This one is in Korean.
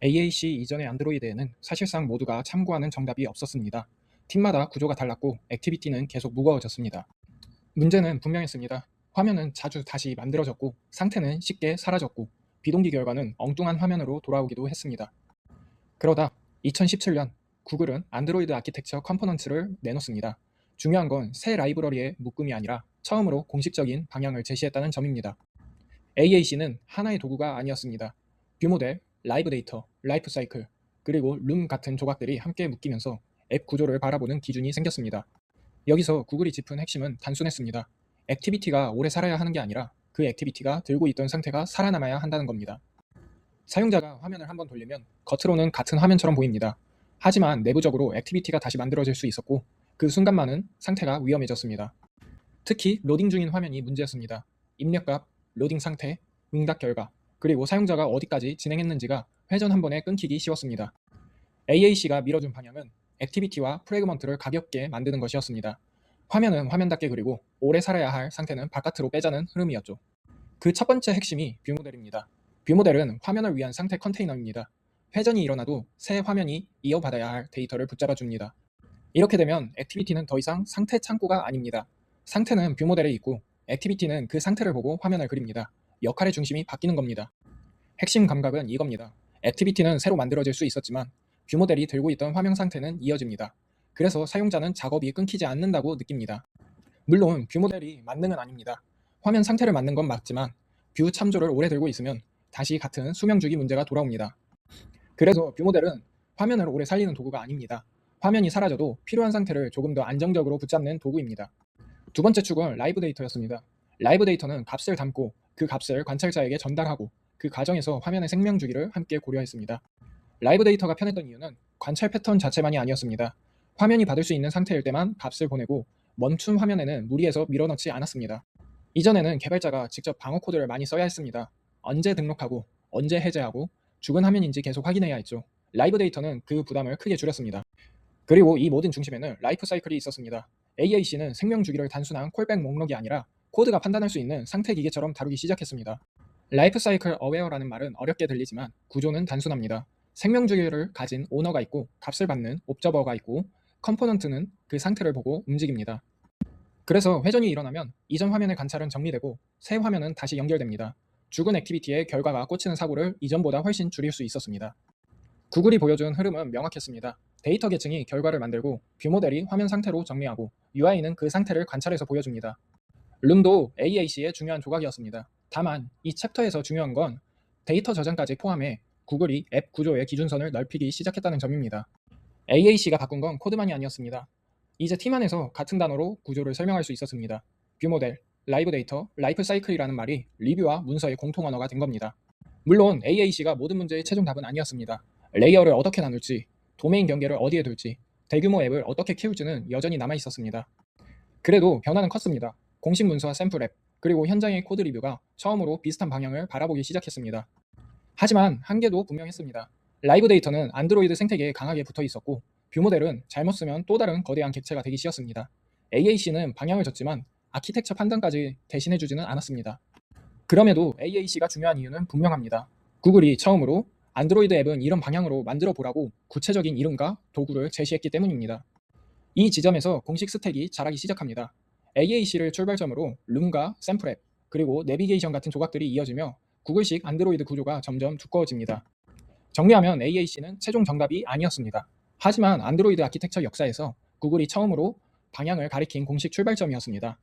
AAC 이전의 안드로이드에는 사실상 모두가 참고하는 정답이 없었습니다. 팀마다 구조가 달랐고 액티비티는 계속 무거워졌습니다. 문제는 분명했습니다. 화면은 자주 다시 만들어졌고 상태는 쉽게 사라졌고 비동기 결과는 엉뚱한 화면으로 돌아오기도 했습니다. 그러다 2017년 구글은 안드로이드 아키텍처 컴포넌트를 내놓습니다. 중요한 건 새 라이브러리의 묶음이 아니라 처음으로 공식적인 방향을 제시했다는 점입니다. AAC는 하나의 도구가 아니었습니다. 뷰모델, 라이브 데이터, 라이프 사이클, 그리고 룸 같은 조각들이 함께 묶이면서 앱 구조를 바라보는 기준이 생겼습니다. 여기서 구글이 짚은 핵심은 단순했습니다. 액티비티가 오래 살아야 하는 게 아니라 그 액티비티가 들고 있던 상태가 살아남아야 한다는 겁니다. 사용자가 화면을 한번 돌리면 겉으로는 같은 화면처럼 보입니다. 하지만 내부적으로 액티비티가 다시 만들어질 수 있었고 그 순간만은 상태가 위험해졌습니다. 특히 로딩 중인 화면이 문제였습니다. 입력값, 로딩 상태, 응답 결과, 그리고 사용자가 어디까지 진행했는지가 회전 한 번에 끊기기 쉬웠습니다. AAC가 밀어준 방향은 액티비티와 프래그먼트를 가볍게 만드는 것이었습니다. 화면은 화면답게 그리고 오래 살아야 할 상태는 바깥으로 빼자는 흐름이었죠. 그 첫 번째 핵심이 뷰 모델입니다. 뷰 모델은 화면을 위한 상태 컨테이너입니다. 회전이 일어나도 새 화면이 이어받아야 할 데이터를 붙잡아 줍니다. 이렇게 되면 액티비티는 더 이상 상태 창고가 아닙니다. 상태는 뷰 모델에 있고 액티비티는 그 상태를 보고 화면을 그립니다. 역할의 중심이 바뀌는 겁니다. 핵심 감각은 이겁니다. 액티비티는 새로 만들어질 수 있었지만 뷰 모델이 들고 있던 화면 상태는 이어집니다. 그래서 사용자는 작업이 끊기지 않는다고 느낍니다. 물론 뷰 모델이 만능은 아닙니다. 화면 상태를 만든 건 맞지만 뷰 참조를 오래 들고 있으면 다시 같은 수명주기 문제가 돌아옵니다. 그래서 뷰 모델은 화면을 오래 살리는 도구가 아닙니다. 화면이 사라져도 필요한 상태를 조금 더 안정적으로 붙잡는 도구입니다. 두 번째 축은 라이브 데이터였습니다. 라이브 데이터는 값을 담고 그 값을 관찰자에게 전달하고 그 과정에서 화면의 생명 주기를 함께 고려했습니다. 라이브 데이터가 편했던 이유는 관찰 패턴 자체만이 아니었습니다. 화면이 받을 수 있는 상태일 때만 값을 보내고 멈춘 화면에는 무리해서 밀어넣지 않았습니다. 이전에는 개발자가 직접 방어 코드를 많이 써야 했습니다. 언제 등록하고 언제 해제하고 죽은 화면인지 계속 확인해야 했죠. 라이브 데이터는 그 부담을 크게 줄였습니다. 그리고 이 모든 중심에는 라이프 사이클이 있었습니다. AAC는 생명 주기를 단순한 콜백 목록이 아니라 코드가 판단할 수 있는 상태 기계처럼 다루기 시작했습니다. 라이프 사이클 어웨어라는 말은 어렵게 들리지만 구조는 단순합니다. 생명 주기를 가진 오너가 있고 값을 받는 옵저버가 있고 컴포넌트는 그 상태를 보고 움직입니다. 그래서 회전이 일어나면 이전 화면의 관찰은 정리되고 새 화면은 다시 연결됩니다. 죽은 액티비티의 결과가 꽂히는 사고를 이전보다 훨씬 줄일 수 있었습니다. 구글이 보여준 흐름은 명확했습니다. 데이터 계층이 결과를 만들고 뷰 모델이 화면 상태로 정리하고 UI는 그 상태를 관찰해서 보여줍니다. 룸도 AAC의 중요한 조각이었습니다. 다만 이 챕터에서 중요한 건 데이터 저장까지 포함해 구글이 앱 구조의 기준선을 넓히기 시작했다는 점입니다. AAC가 바꾼 건 코드만이 아니었습니다. 이제 팀 안에서 같은 단어로 구조를 설명할 수 있었습니다. 뷰 모델, 라이브 데이터, 라이프 사이클이라는 말이 리뷰와 문서의 공통 언어가 된 겁니다. 물론 AAC가 모든 문제의 최종 답은 아니었습니다. 레이어를 어떻게 나눌지, 도메인 경계를 어디에 둘지, 대규모 앱을 어떻게 키울지는 여전히 남아 있었습니다. 그래도 변화는 컸습니다. 공식 문서와 샘플 앱, 그리고 현장의 코드 리뷰가 처음으로 비슷한 방향을 바라보기 시작했습니다. 하지만 한계도 분명했습니다. 라이브 데이터는 안드로이드 생태계에 강하게 붙어 있었고 뷰 모델은 잘못 쓰면 또 다른 거대한 객체가 되기 쉬웠습니다. AAC는 방향을 줬지만 아키텍처 판단까지 대신해주지는 않았습니다. 그럼에도 AAC가 중요한 이유는 분명합니다. 구글이 처음으로 안드로이드 앱은 이런 방향으로 만들어 보라고 구체적인 이름과 도구를 제시했기 때문입니다. 이 지점에서 공식 스택이 자라기 시작합니다. AAC를 출발점으로 룸과 샘플 앱, 그리고 내비게이션 같은 조각들이 이어지며 구글식 안드로이드 구조가 점점 두꺼워집니다. 정리하면 AAC는 최종 정답이 아니었습니다. 하지만 안드로이드 아키텍처 역사에서 구글이 처음으로 방향을 가리킨 공식 출발점이었습니다.